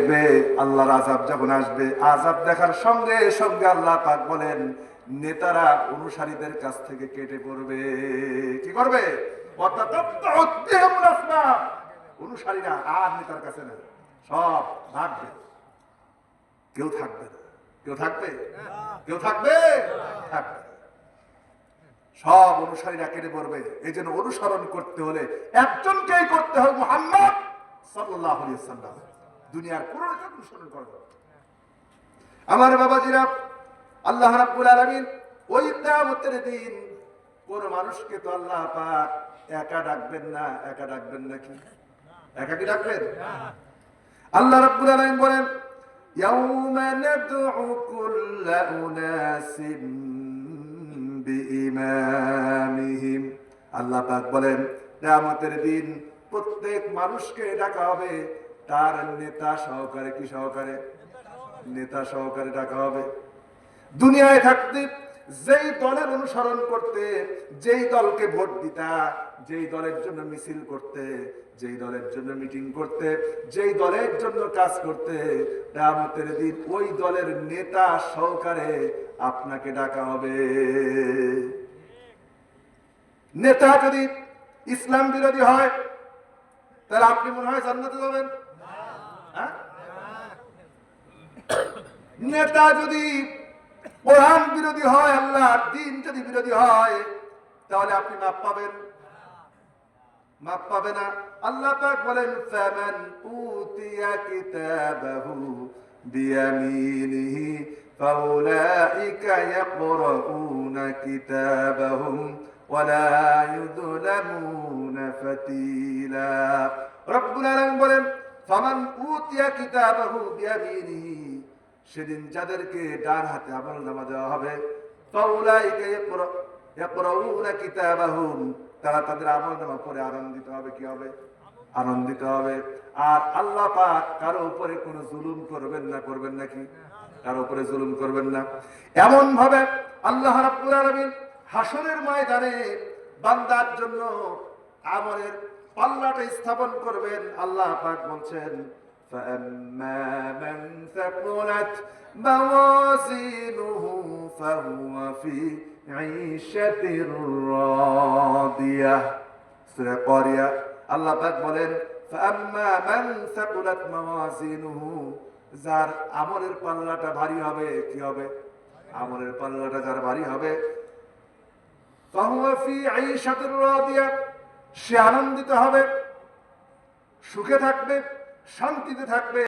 দেখবে আল্লাহর আযাব যখন আসবে, আযাব দেখার সঙ্গে সঙ্গে আল্লাহ পাক বলেন নেতারা অনুসারীদের কাছ থেকে কেটে পড়বে। কি করবে? অনুসারীরা আর নেতার কাছে না, সব ভাগবে। কেউ থাকবে না। কেউ থাকবে? কেউ থাকবে? থাকবে। সব অনুসারীরা কেটে পড়বে। এই জন্য অনুসরণ করতে হলে একজনকেই করতে হবে, মুহাম্মদ সাল্লাল্লাহু আলাইহি ওয়াসাল্লাম। দুনিয়ার কোন অনুসরণ করবে। আমার বাবাজিরা, আল্লাহ রাব্বুল আলামিন ওই কিয়ামতের দিন কোন মানুষকে তো আল্লাহ পাক একা ডাকবেন না। একা ডাকবেন নাকি? একা কি ডাকবেন? আল্লাহ রাব্বুল আলামিন বলেন ইয়াউমা নাদউ কুল্লা উনাসিম বিইমামিহিম। আল্লাহ পাক বলেন কিয়ামতের দিন প্রত্যেক মানুষকে ডাকা হবে তার নেতা সহকারে। কি সহকারে? নেতা সহকারে ডাকা হবে। দুনিয়ায় থাকতে যেই দলের অনুসরণ করতে, যেই দলকে ভোট দিতা, যেই দলের জন্য মিছিল করতে, যেই দলের জন্য মিটিং করতে, যেই দলের জন্য কাজ করতে, কিয়ামতের দিন ওই দলের নেতা সহকারে আপনাকে ডাকা হবে। নেতা যদি ইসলাম বিরোধী হয় তাহলে আপনি মনে হয় জান্নাতে যাবেন? হ্যাঁ? নেতা যদি কোরআন বিরোধী হয়, আল্লাহর দ্বীন যদি বিরোধী হয়, তাহলে আপনি মাপ পাবেন? মাপ পাবে না। আল্লাহ পাক বলেন ফামান উতিয়া কিতাবাহু বিয়ামিনিহি ফাউলাইকা ইয়াকরাউনা কিতাবাহুম ওয়ালা ইউযলামুনা ফাতিলা। রব্বুল আলামিন বলেন ফামান উতিয়া কিতাবাহু বিয়ামিনিহি, সেদিন যাদেরকে ডান হাতে আমলনামা দেওয়া হবে, ফাউলাইকা ইয়াকরাউনা কিতাবাহুম, তারা তাদের আমলনামা পড়ে আনন্দিত হবে। কি হবে? আনন্দিত হবে। আর আল্লাহ পাক কারো উপরে কোনো জুলুম করবেন না। করবেন নাকি? কারো উপরে জুলুম করবেন না। এমন ভাবে আল্লাহ রাব্বুল আলামিন হাসরের ময়দানে বান্দার জন্য আমলের পাল্লাটা স্থাপন করবেন। আল্লাহ পাক বলছেন فأما من ثقلت موازينه فهو في عيشة راضية। সূরা কারিয়া আল্লাহ পাক বলেন فأما من ثقلت موازينه, যার আমলের পাল্লাটা ভারী হবে। কি হবে? আমলের পাল্লাটা যার ভারী হবে, فهو في عيشة راضية, সে আনন্দিত হবে, সুখে থাকবে, শান্তিতে থাকবে।